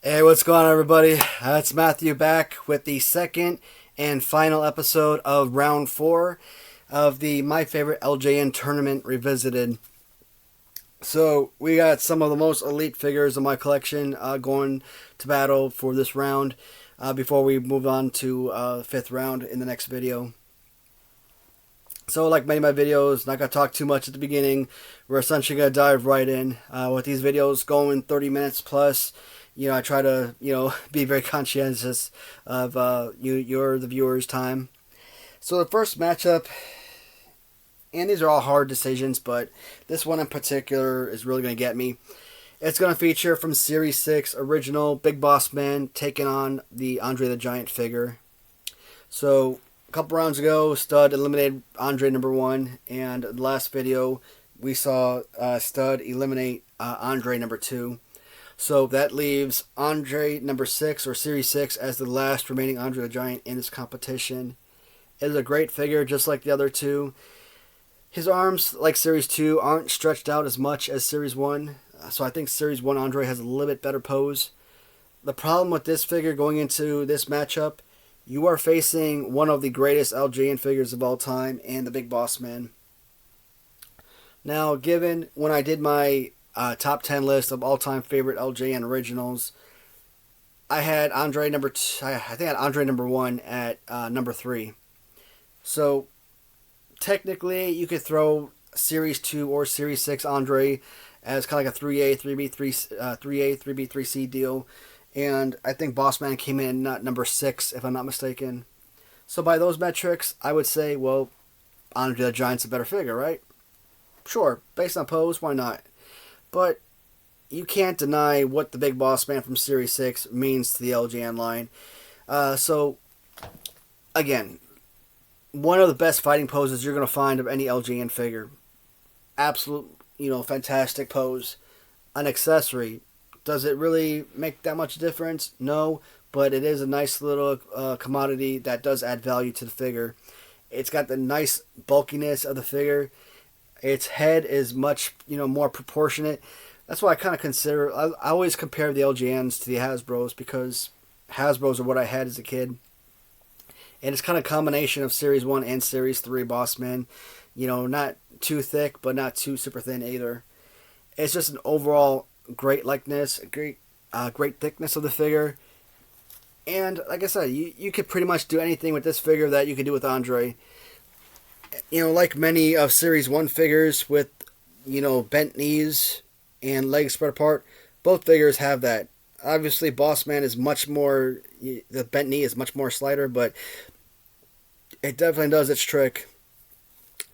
Hey, what's going on, everybody? It's Matthew back with the second and final episode of round 4 of the My Favorite LJN tournament revisited. So, we got some of the most elite figures in my collection going to battle for this round before we move on to the 5th round in the next video. So, like many of my videos, not going to talk too much at the beginning. We're essentially going to dive right in. With these videos going 30 minutes plus, I try to, be very conscientious of the viewers' time. So the first matchup, and these are all hard decisions, but this one in particular is really going to get me. It's going to feature from Series 6 original Big Boss Man taking on the Andre the Giant figure. So a couple rounds ago, Stud eliminated Andre number 1, and the last video we saw Stud eliminate Andre number 2. So that leaves Andre number 6 or Series 6 as the last remaining Andre the Giant in this competition. It is a great figure just like the other two. His arms, like Series 2, aren't stretched out as much as Series 1. So I think Series 1 Andre has a little bit better pose. The problem with this figure going into this matchup, you are facing one of the greatest LJN figures of all time and the Big Boss Man. Now, given when I did my top 10 list of all-time favorite LJN originals, I had Andre number I think I had Andre number 1 at number 3. So technically, you could throw Series 2 or Series 6 Andre as kind of like a 3A, 3B, 3A, 3B, 3C deal. And I think Bossman came in at number 6, if I'm not mistaken. So by those metrics, I would say, well, Andre the Giant's a better figure, right? Sure, based on pose, why not? But you can't deny what the Big Boss Man from Series 6 means to the LJN line. So, again, one of the best fighting poses you're going to find of any LJN figure. Absolute, fantastic pose. An accessory. Does it really make that much difference? No, but it is a nice little commodity that does add value to the figure. It's got the nice bulkiness of the figure. Its head is much, more proportionate. That's why I kind of consider. I always compare the LJNs to the Hasbros because Hasbros are what I had as a kid, and it's kind of a combination of Series 1 and Series 3 Bossman. Not too thick, but not too super thin either. It's just an overall great likeness, great thickness of the figure, and like I said, you could pretty much do anything with this figure that you could do with Andre. Like many of Series 1 figures with, bent knees and legs spread apart, both figures have that. Obviously, Bossman is much more, the bent knee is much more slighter, but it definitely does its trick.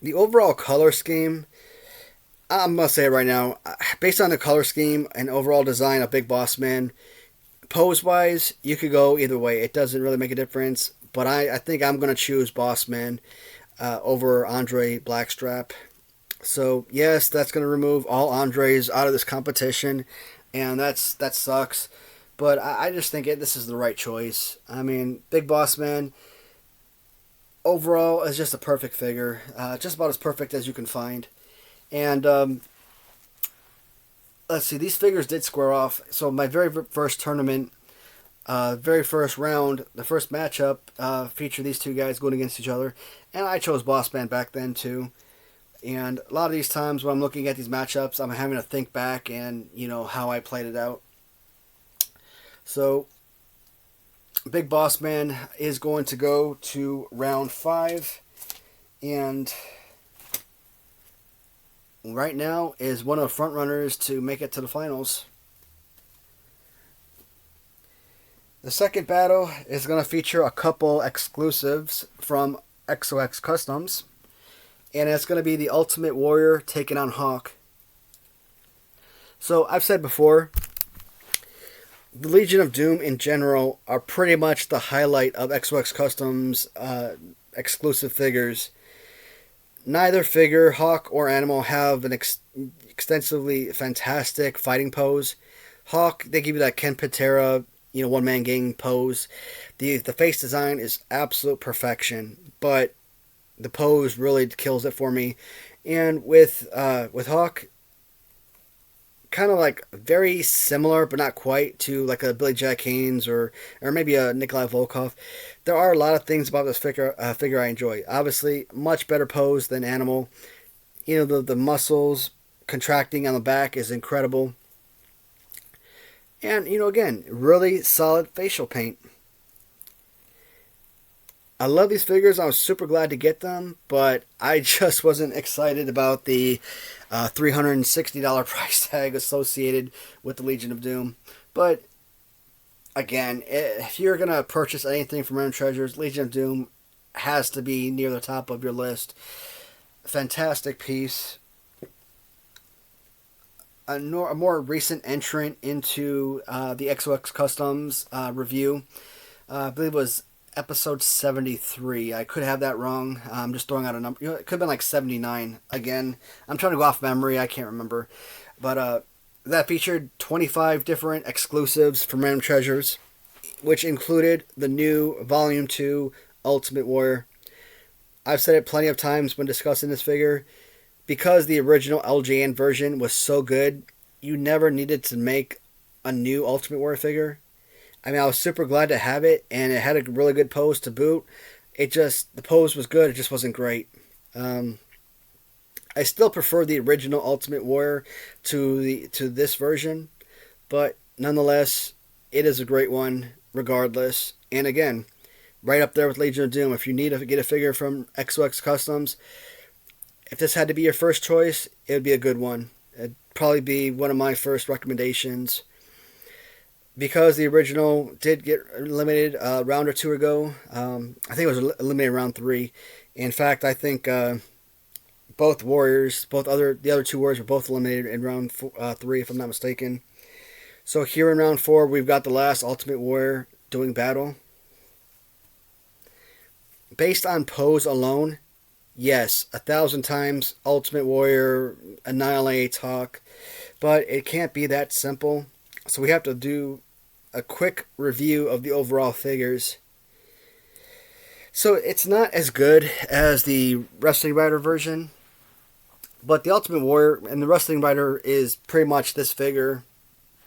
The overall color scheme, I must say it right now, based on the color scheme and overall design of Big Boss Man, pose-wise, you could go either way. It doesn't really make a difference, but I think I'm going to choose Boss Man over Andre Blackstrap. So yes, that's going to remove all Andres out of this competition, and that sucks. But I just think this is the right choice. I mean, Big Boss Man overall is just a perfect figure, just about as perfect as you can find. And let's see, these figures did square off. So my very first tournament, very first round, the first matchup featured these two guys going against each other. And I chose Boss Man back then too. And a lot of these times when I'm looking at these matchups, I'm having to think back and, how I played it out. So, Big Boss Man is going to go to round 5. And right now is one of the front runners to make it to the finals. The second battle is going to feature a couple exclusives from XOX Customs, and it's going to be the Ultimate Warrior taking on Hawk. So I've said before, the Legion of Doom in general are pretty much the highlight of XOX Customs exclusive figures. Neither figure, Hawk or Animal, have an extensively fantastic fighting pose. Hawk, they give you that Ken Patera, one-man gang pose. The face design is absolute perfection, but the pose really kills it for me. And with Hawk, kind of like very similar, but not quite, to like a Billy Jack Haynes or maybe a Nikolai Volkov. There are a lot of things about this figure I enjoy. Obviously, much better pose than Animal. You know, the muscles contracting on the back is incredible. And, you know, again, really solid facial paint. I love these figures. I was super glad to get them, but I just wasn't excited about the $360 price tag associated with the Legion of Doom. But again, if you're going to purchase anything from Random Treasures, Legion of Doom has to be near the top of your list. Fantastic piece. A more recent entrant into the XOX Customs review. I believe it was episode 73. I could have that wrong. I'm just throwing out a number. You know, it could have been like 79. Again, I'm trying to go off memory. I can't remember. But that featured 25 different exclusives from Random Treasures, which included the new Volume 2 Ultimate Warrior. I've said it plenty of times when discussing this figure. Because the original LJN version was so good, you never needed to make a new Ultimate Warrior figure. I mean, I was super glad to have it, and it had a really good pose to boot. The pose was good, it just wasn't great. I still prefer the original Ultimate Warrior to this version, but nonetheless, it is a great one regardless. And again, right up there with Legion of Doom. If you need to get a figure from XOX Customs, if this had to be your first choice, it would be a good one. It'd probably be one of my first recommendations. Because the original did get eliminated a round or two ago. I think it was eliminated round 3. In fact, I think both warriors, the other two warriors were both eliminated in round 3, if I'm not mistaken. So here in round 4, we've got the last Ultimate Warrior doing battle. Based on pose alone, yes, 1,000 times Ultimate Warrior annihilates Hawk, but it can't be that simple. So we have to do a quick review of the overall figures. So it's not as good as the Wrestlingwriter version, but the Ultimate Warrior and the Wrestlingwriter is pretty much this figure,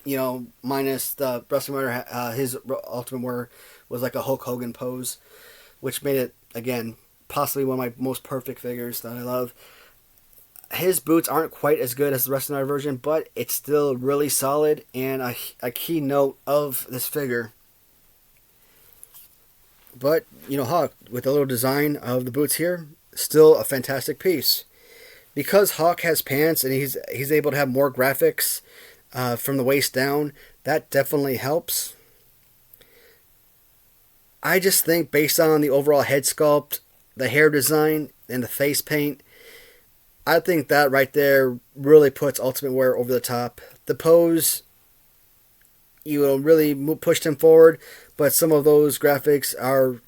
you know, minus the Wrestlingwriter. His Ultimate Warrior was like a Hulk Hogan pose, which made it, again, possibly one of my most perfect figures that I love. His boots aren't quite as good as the rest of the version, but it's still really solid and a key note of this figure. But, you know, Hawk, with the little design of the boots here, still a fantastic piece. Because Hawk has pants and he's able to have more graphics from the waist down, that definitely helps. I just think based on the overall head sculpt, the hair design, and the face paint, I think that right there really puts Ultimate Warrior over the top. The pose, you know, really pushed him forward, but some of those graphics are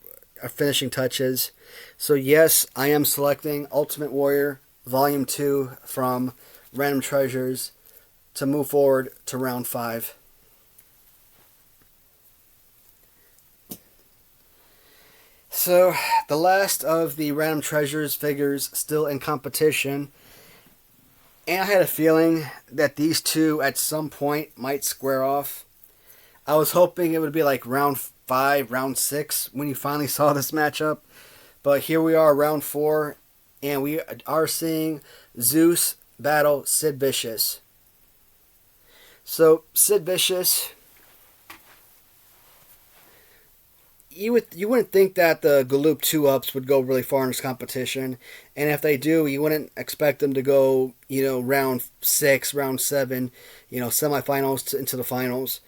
finishing touches. So yes, I am selecting Ultimate Warrior Volume 2 from Random Treasures to move forward to round 5. So, the last of the Random Treasures figures still in competition. And I had a feeling that these two at some point might square off. I was hoping it would be like round 5, round 6 when you finally saw this matchup. But here we are, round 4. And we are seeing Zeus battle Sid Vicious. So, Sid Vicious, you wouldn't think that the Galoob 2-ups would go really far in this competition. And if they do, you wouldn't expect them to go, you know, round 6, round 7, you know, semifinals into the finals.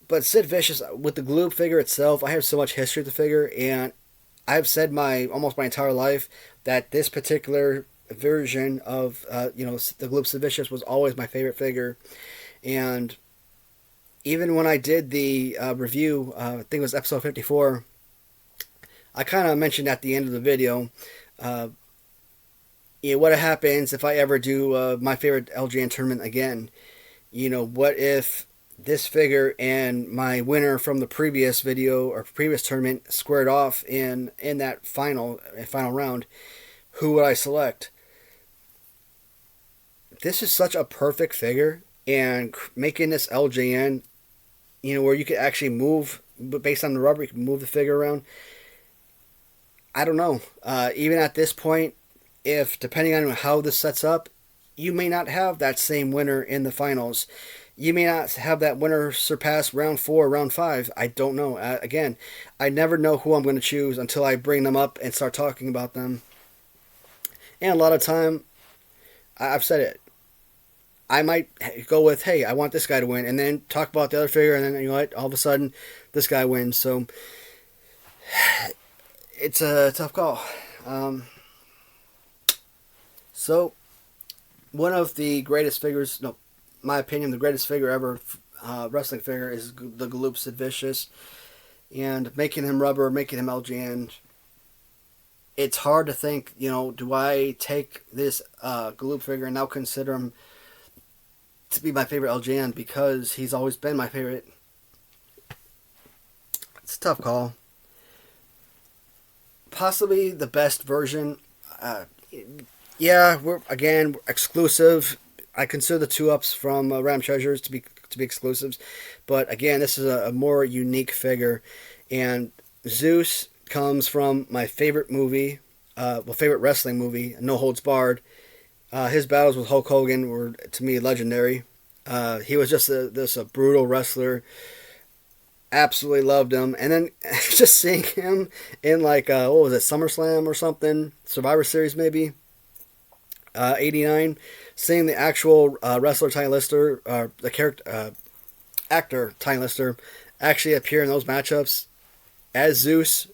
But Sid Vicious, with the Galoob figure itself, I have so much history with the figure, and I've said almost my entire life that this particular version of, you know, the Galoob Sid Vicious was always my favorite figure. And even when I did the review, I think it was episode 54, I kind of mentioned at the end of the video, you know, what happens if I ever do my favorite LJN tournament again. You know, what if this figure and my winner from the previous video or previous tournament squared off in that final round? Who would I select? this is such a perfect figure, and making this LJN, where you could actually move, but based on the rubber, you can move the figure around. I don't know. Even at this point, if depending on how this sets up, you may not have that same winner in the finals. You may not have that winner surpass round 4, round 5. I don't know. Again, I never know who I'm going to choose until I bring them up and start talking about them. And a lot of time, I've said it, I might go with, hey, I want this guy to win, and then talk about the other figure, and then, what, all of a sudden, this guy wins. So, it's a tough call. So, one of the greatest figures, no, my opinion, the greatest figure ever, wrestling figure, is the Galoob Sid Vicious. And making him rubber, making him LJN, it's hard to think, do I take this Galoob figure and now consider him to be my favorite LJN, because he's always been my favorite. It's a tough call. Possibly the best version. We're exclusive. I consider the 2-ups from Ram Treasures to be exclusives, but again, this is a more unique figure. And Zeus comes from my favorite movie, favorite wrestling movie, No Holds Barred. His battles with Hulk Hogan were, to me, legendary. He was just a brutal wrestler. Absolutely loved him. And then just seeing him in SummerSlam or something, Survivor Series maybe, 89, seeing the actual wrestler Ty Lister, the character actor Ty Lister, actually appear in those matchups as Zeus.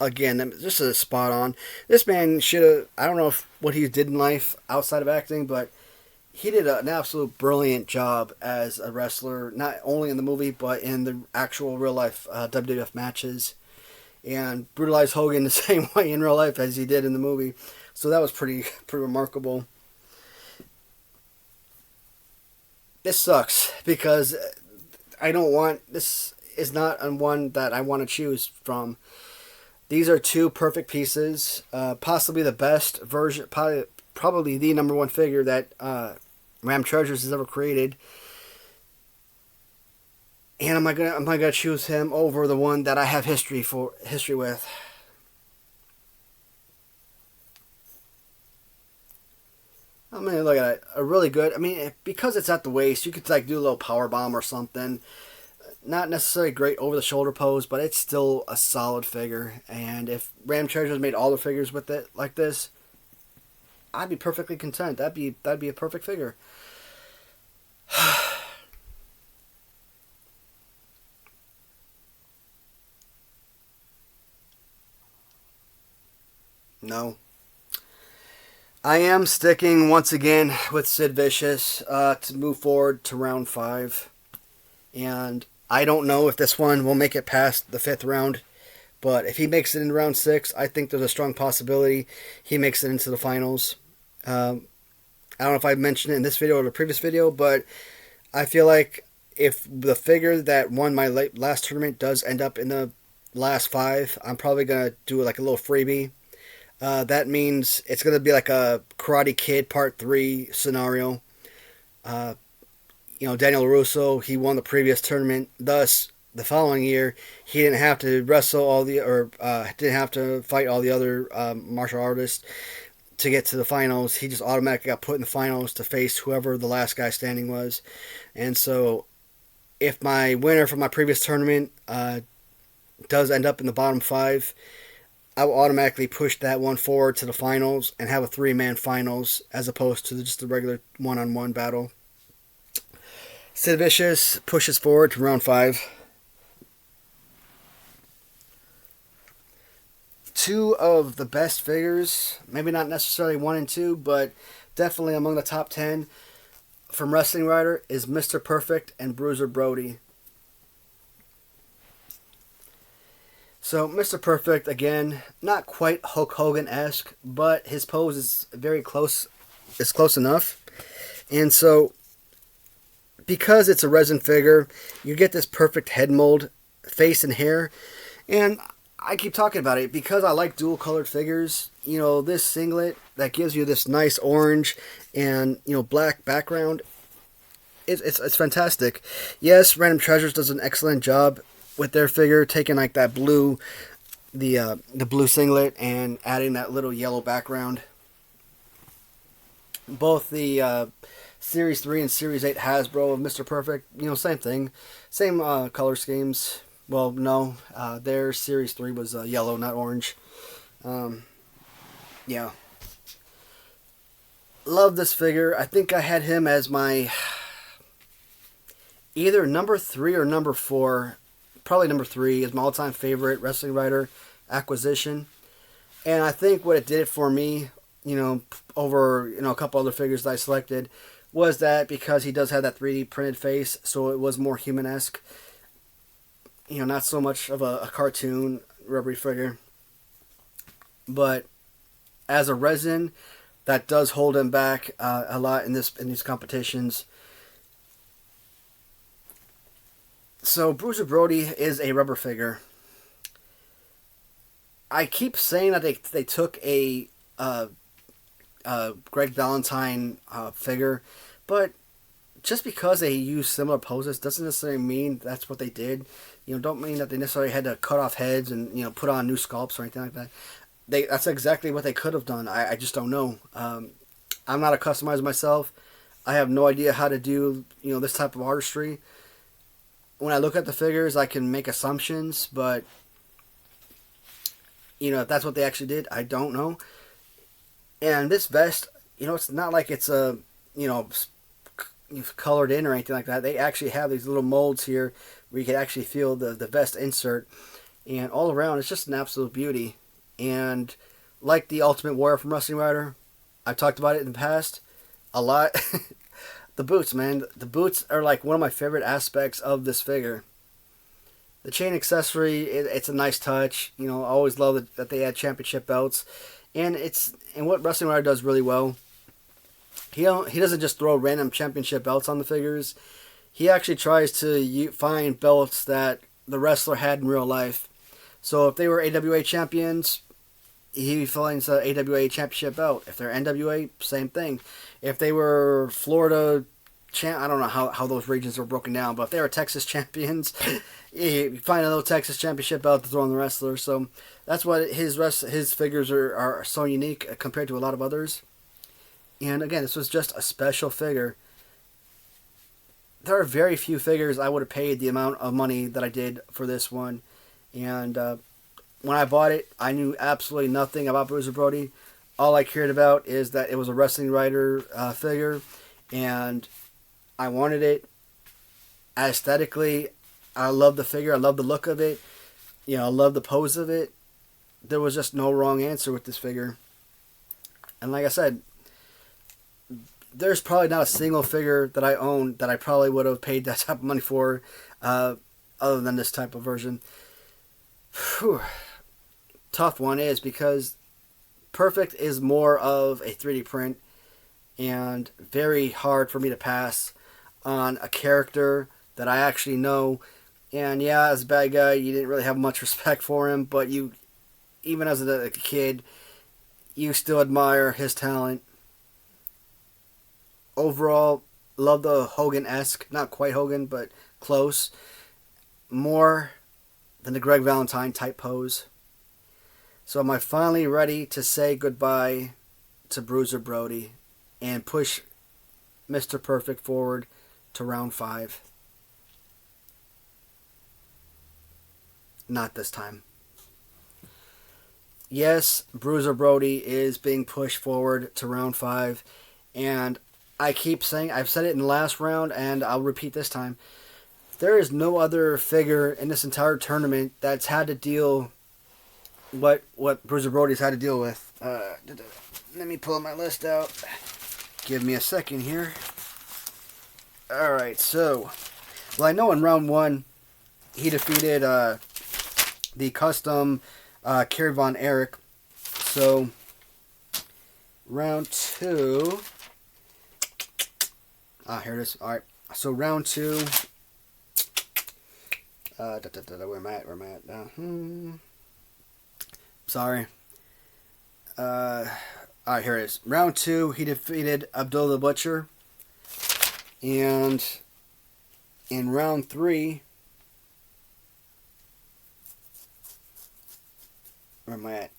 Again, just a spot on. This man should have, I don't know what he did in life outside of acting, but he did an absolute brilliant job as a wrestler, not only in the movie, but in the actual real life WWF matches, and brutalized Hogan the same way in real life as he did in the movie. So that was pretty remarkable. This sucks because this is not one that I want to choose from. These are 2 perfect pieces, possibly the best version, probably the number 1 figure that Ram Treasures has ever created. And am I gonna choose him over the one that I have history with? I'm gonna look at it. A really good. Because it's at the waist, you could do a little power bomb or something. Not necessarily great over the shoulder pose, but it's still a solid figure. And if Ram Treasures made all the figures with it like this, I'd be perfectly content. That'd be a perfect figure. No. I am sticking once again with Sid Vicious to move forward to round 5. And I don't know if this one will make it past the 5th round, but if he makes it in round 6, I think there's a strong possibility he makes it into the finals. I don't know if I mentioned it in this video or the previous video, but I feel like if the figure that won my last tournament does end up in the last 5, I'm probably going to do a little freebie. That means it's going to be like a Karate Kid Part 3 scenario. Daniel LaRusso, he won the previous tournament. Thus, the following year, he didn't have to wrestle didn't have to fight all the other martial artists to get to the finals. He just automatically got put in the finals to face whoever the last guy standing was. And so, if my winner from my previous tournament does end up in the bottom 5, I will automatically push that one forward to the finals and have a 3-man finals as opposed to just a regular one-on-one battle. Sid Vicious pushes forward to round 5. 2 of the best figures, maybe not necessarily 1 and 2, but definitely among the top 10 from Wrestlingwriter is Mr. Perfect and Bruiser Brody. So, Mr. Perfect, again, not quite Hulk Hogan-esque, but his pose is very close. It's close enough. And so, because it's a resin figure, you get this perfect head mold, face and hair. And I keep talking about it because I like dual colored figures. You know, this singlet that gives you this nice orange and, you know, black background. It's fantastic. Yes, Random Treasures does an excellent job with their figure, taking like that blue, the blue singlet and adding that little yellow background. Both the Series 3 and Series 8 Hasbro of Mr. Perfect, you know, same thing. Same color schemes. Well, no, their Series 3 was yellow, not orange. Yeah. Love this figure. I think I had him as my either number 3 or number 4. Probably number 3 is my all-time favorite Wrestlingwriter acquisition. And I think what it did for me, you know, over, you know, a couple other figures that I selected, was that because he does have that 3D printed face, so it was more human-esque. You know, not so much of a cartoon rubbery figure. But as a resin, that does hold him back a lot in these competitions. So Bruiser Brody is a rubber figure. I keep saying that they took a Greg Valentine figure, but just because they use similar poses doesn't necessarily mean that's what they did. You know, don't mean that they necessarily had to cut off heads and, you know, put on new sculpts or anything like that. That's exactly what they could have done. I just don't know. I'm not a customizer myself. I have no idea how to do, you know, this type of artistry. When I look at the figures, I can make assumptions, but, you know, if that's what they actually did, I don't know. And this vest, you know, it's not like it's a, you know, colored in or anything like that. They actually have these little molds here where you can actually feel the vest insert. And all around, it's just an absolute beauty. And like the Ultimate Warrior from Wrestlingwriter, I've talked about it in the past a lot. The boots, man. The boots are like one of my favorite aspects of this figure. The chain accessory, it's a nice touch. You know, I always love that they add championship belts. And what Wrestlingwriter does really well, he doesn't just throw random championship belts on the figures. He actually tries to find belts that the wrestler had in real life. So if they were AWA champions, he finds the AWA championship belt. If they're NWA, same thing. If they were Florida I don't know how those regions are broken down, but if they were Texas champions, you find a little Texas championship belt to throw on the wrestler. So that's what his figures are so unique compared to a lot of others. And again, this was just a special figure. There are very few figures I would have paid the amount of money that I did for this one. And when I bought it, I knew absolutely nothing about Bruiser Brody. All I cared about is that it was a Wrestlingwriter figure, and I wanted it. Aesthetically, I love the figure. I love the look of it. You know, I love the pose of it. There was just no wrong answer with this figure. And like I said, there's probably not a single figure that I own that I probably would have paid that type of money for, other than this type of version. Whew. Tough one is because Perfect is more of a 3D print and very hard for me to pass on a character that I actually know. And yeah, as a bad guy, you didn't really have much respect for him, but you, even as a kid, you still admire his talent. Overall, love the Hogan-esque, not quite Hogan, but close, more than the Greg Valentine type pose. So am I finally ready to say goodbye to Bruiser Brody and push Mr. Perfect forward to round 5? Not this time. Yes, Bruiser Brody is being pushed forward to round 5, and I keep saying, I've said it in the last round, and I'll repeat this time. There is no other figure in this entire tournament that's had to deal what Bruiser Brody's had to deal with. Let me pull my list out. Give me a second here. Alright, so, well, I know in round 1, he defeated the custom Kerry Von Erich. So, round 2... here it is. Alright, so round 2... where am I at? Sorry. Alright, here it is. Round 2, he defeated Abdullah the Butcher. And in round 3, where am I at?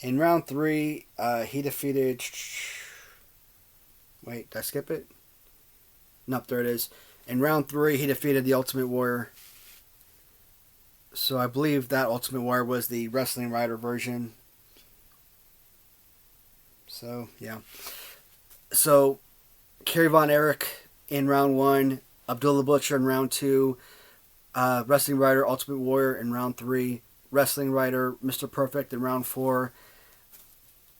In round 3, he defeated... Wait, did I skip it? Nope, there it is. In round 3, he defeated the Ultimate Warrior. So I believe that Ultimate Warrior was the Wrestlingwriter version. So, yeah. So, Kerry Von Erich in round 1, Abdullah Butcher in round 2, Wrestlingwriter Ultimate Warrior in round 3, Wrestlingwriter Mr. Perfect in round 4.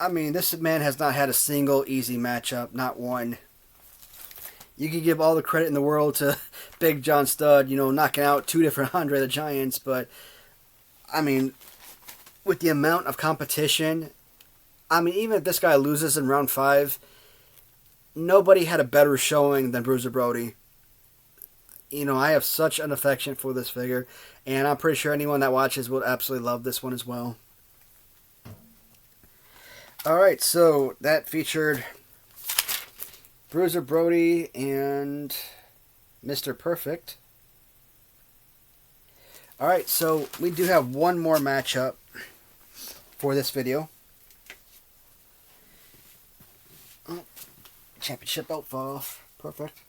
I mean, this man has not had a single easy matchup, not one. You can give all the credit in the world to Big John Studd, knocking out 2 different Andre the Giants, but, I mean, with the amount of competition, I mean, even if this guy loses in round 5, nobody had a better showing than Bruiser Brody. I have such an affection for this figure, and I'm pretty sure anyone that watches will absolutely love this one as well. Alright, so that featured Bruiser Brody and Mr. Perfect. Alright, so we do have one more matchup for this video. Oh, championship belt fall off. Perfect.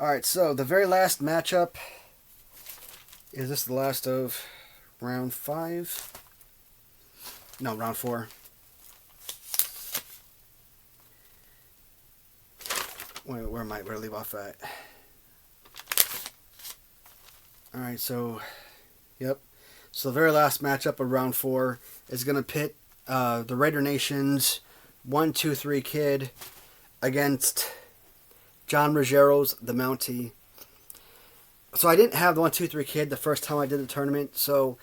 Alright, so the very last matchup, is this the last of round 5? No, round 4. Wait, where am I? Where to leave off at? Alright, so, yep. So the very last matchup of round 4 is going to pit the Raider Nation's 1-2-3 Kid against John Ruggiero's The Mountie. So I didn't have the 1-2-3 Kid the first time I did the tournament, so,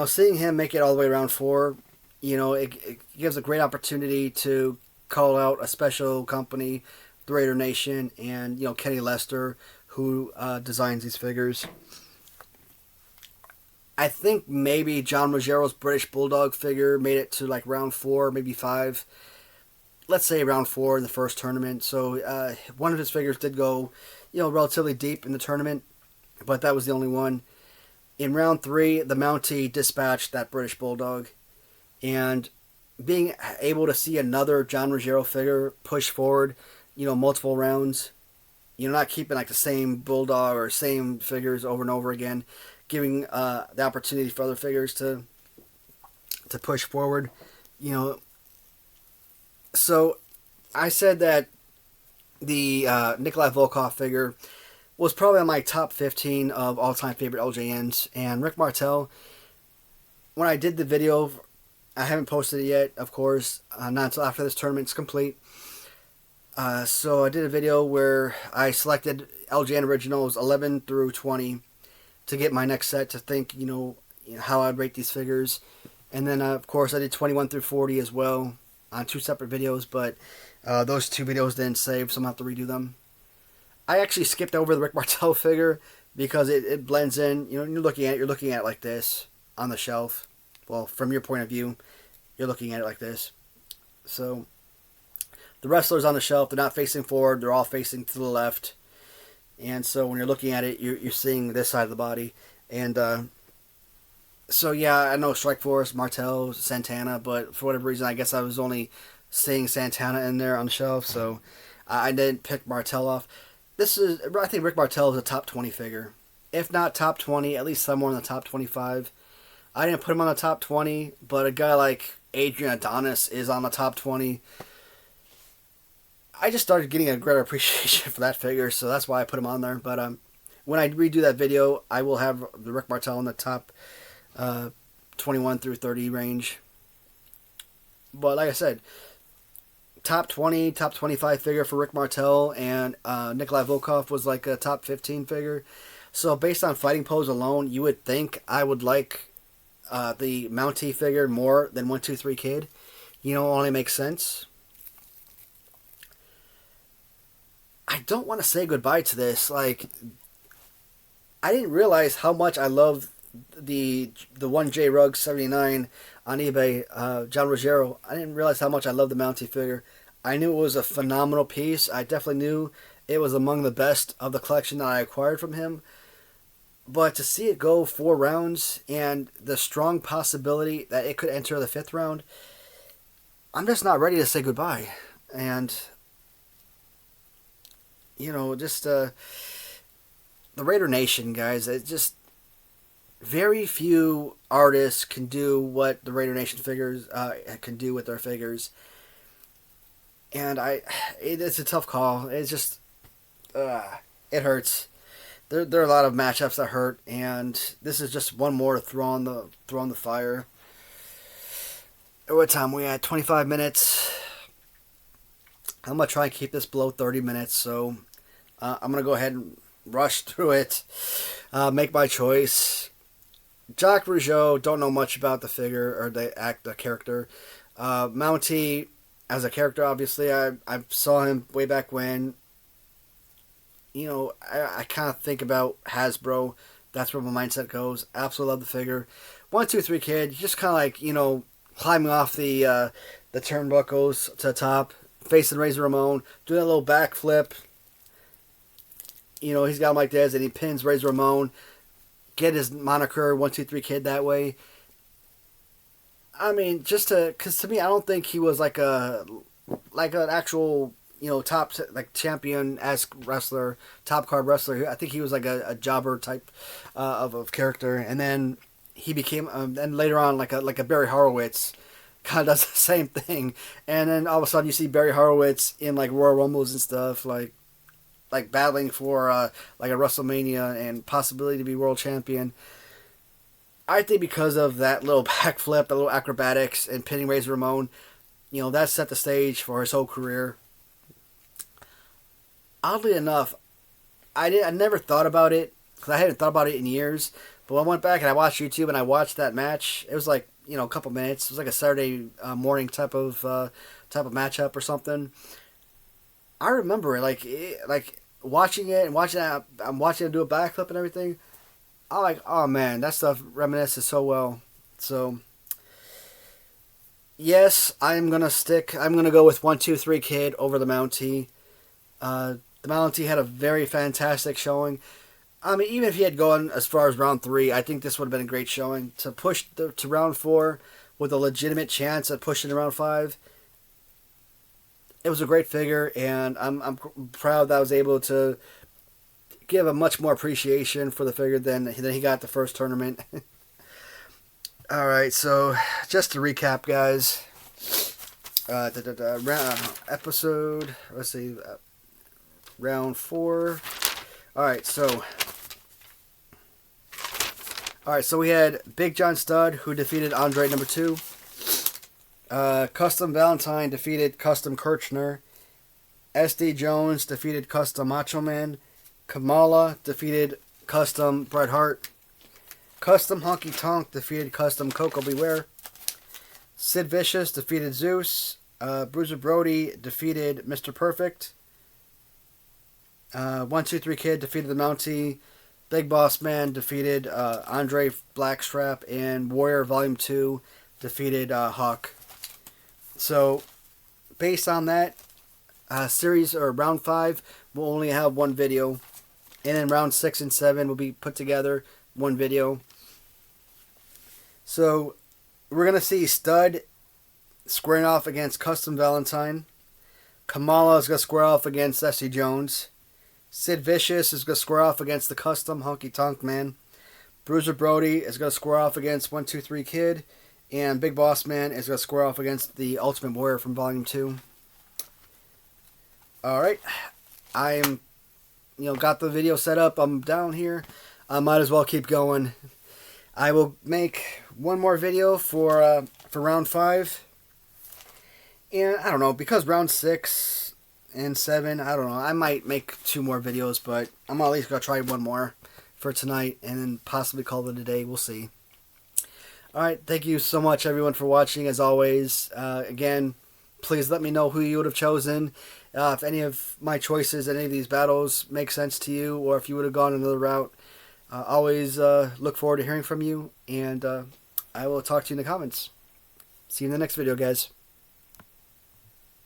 seeing him make it all the way around 4, it gives a great opportunity to call out a special company, the Raider Nation, and, Kenny Lester, who designs these figures. I think maybe John Ruggiero's British Bulldog figure made it to, round 4, maybe 5. Let's say round 4 in the first tournament. So, one of his figures did go, relatively deep in the tournament, but that was the only one. In round 3, the Mountie dispatched that British Bulldog, and being able to see another John Ruggiero figure push forward, multiple rounds, not keeping the same Bulldog or same figures over and over again, giving the opportunity for other figures to push forward, So I said that the Nikolai Volkov figure was probably on my top 15 of all-time favorite LJNs, and Rick Martel, when I did the video, I haven't posted it yet, of course, not until after this tournament's complete. So I did a video where I selected LJN Originals 11 through 20 to get my next set to think, how I'd rate these figures. And then, of course, I did 21 through 40 as well on 2 separate videos, but those 2 videos didn't save, so I'm going to have to redo them. I actually skipped over the Rick Martel figure because it blends in. You're looking at it like this on the shelf. Well, from your point of view, you're looking at it like this. So the wrestlers on the shelf, they're not facing forward, they're all facing to the left. And so when you're looking at it, you're seeing this side of the body. And so yeah, I know Strikeforce, Martel, Santana, but for whatever reason, I guess I was only seeing Santana in there on the shelf, so I didn't pick Martel off. I think Rick Martel is a top 20 figure. If not top 20, at least somewhere in the top 25. I didn't put him on the top 20, but a guy like Adrian Adonis is on the top 20. I just started getting a greater appreciation for that figure, so that's why I put him on there. But when I redo that video, I will have the Rick Martel in the top 21 through 30 range. But like I said, top 20, top 25 figure for Rick Martel, and Nikolai Volkov was like a top 15 figure. So based on fighting pose alone, you would think I would like the Mountie figure more than 1-2-3 Kid. Only makes sense. I don't want to say goodbye to this. I didn't realize how much I love the one J Rug 79 on eBay, John Ruggiero. I didn't realize how much I love the Mountie figure. I knew it was a phenomenal piece. I definitely knew it was among the best of the collection that I acquired from him. But to see it go 4 rounds and the strong possibility that it could enter the 5th round, I'm just not ready to say goodbye. And, just the Raider Nation, guys, it just very few artists can do what the Raider Nation figures can do with their figures. And it's a tough call. It's just, it hurts. There are a lot of matchups that hurt, and this is just one more to throw on the fire. What time we at? 25 minutes. I'm gonna try and keep this below 30 minutes, so I'm gonna go ahead and rush through it. Make my choice. Jacques Rougeau, don't know much about the figure or the character. Mountie, as a character, obviously, I saw him way back when. I kind of think about Hasbro. That's where my mindset goes. Absolutely love the figure. 1-2-3 Kid, just kind of like, climbing off the turnbuckles to the top, facing Razor Ramon, doing a little backflip. He's got him like this, and he pins Razor Ramon. Get his moniker 1-2-3 Kid that way. I mean, because to me, I don't think he was like an actual top champion-esque wrestler, top card wrestler. I think he was like a jobber type of character, and then he became, and later on like a Barry Horowitz, kind of does the same thing, and then all of a sudden you see Barry Horowitz in like Royal Rumbles and stuff, like battling for like a WrestleMania and possibility to be world champion. I think because of that little backflip, the little acrobatics, and pinning Razor Ramon, that set the stage for his whole career. Oddly enough, I never thought about it, because I hadn't thought about it in years. But when I went back and I watched YouTube and I watched that match, it was like a couple minutes. It was like a Saturday morning type of matchup or something. I remember it like watching it and I'm watching him do a backflip and everything. I'm like, oh man, that stuff reminisces so well. So yes, I'm gonna go with 1-2-3 Kid over the Mountie. The Mountie had a very fantastic showing. I mean, even if he had gone as far as round 3, I think this would have been a great showing. To push to round 4 with a legitimate chance at pushing to round 5, it was a great figure, and I'm proud that I was able to give a much more appreciation for the figure than he got the first tournament. All right, so just to recap, guys, episode, let's see, round 4. All right, so we had Big John Studd, who defeated Andre number 2. Custom Valentine defeated Custom Kirchner. SD Jones defeated Custom Macho Man. Kamala defeated Custom Bret Hart. Custom Honky Tonk defeated Custom Coco Beware. Sid Vicious defeated Zeus. Bruiser Brody defeated Mr. Perfect. 1-2-3 Kid defeated the Mountie. Big Boss Man defeated Andre Blackstrap. And Warrior Volume 2 defeated Hawk. So, based on that, series or round 5 will only have one video. And then round 6 and 7 will be put together, one video. So, we're going to see Stud squaring off against Custom Valentine. Kamala is going to square off against SD Jones. Sid Vicious is going to square off against the Custom Honky Tonk Man. Bruiser Brody is going to square off against 1-2-3 Kid. And Big Boss Man is going to square off against the Ultimate Warrior from Volume 2. Alright. I'm, got the video set up. I'm down here. I might as well keep going. I will make one more video for round 5. And I don't know, because round 6 and 7, I don't know. I might make 2 more videos, but I'm at least going to try one more for tonight and then possibly call it a day. We'll see. Alright, thank you so much, everyone, for watching, as always. Again, please let me know who you would have chosen. If any of my choices, any of these battles make sense to you, or if you would have gone another route. Always look forward to hearing from you, and I will talk to you in the comments. See you in the next video, guys.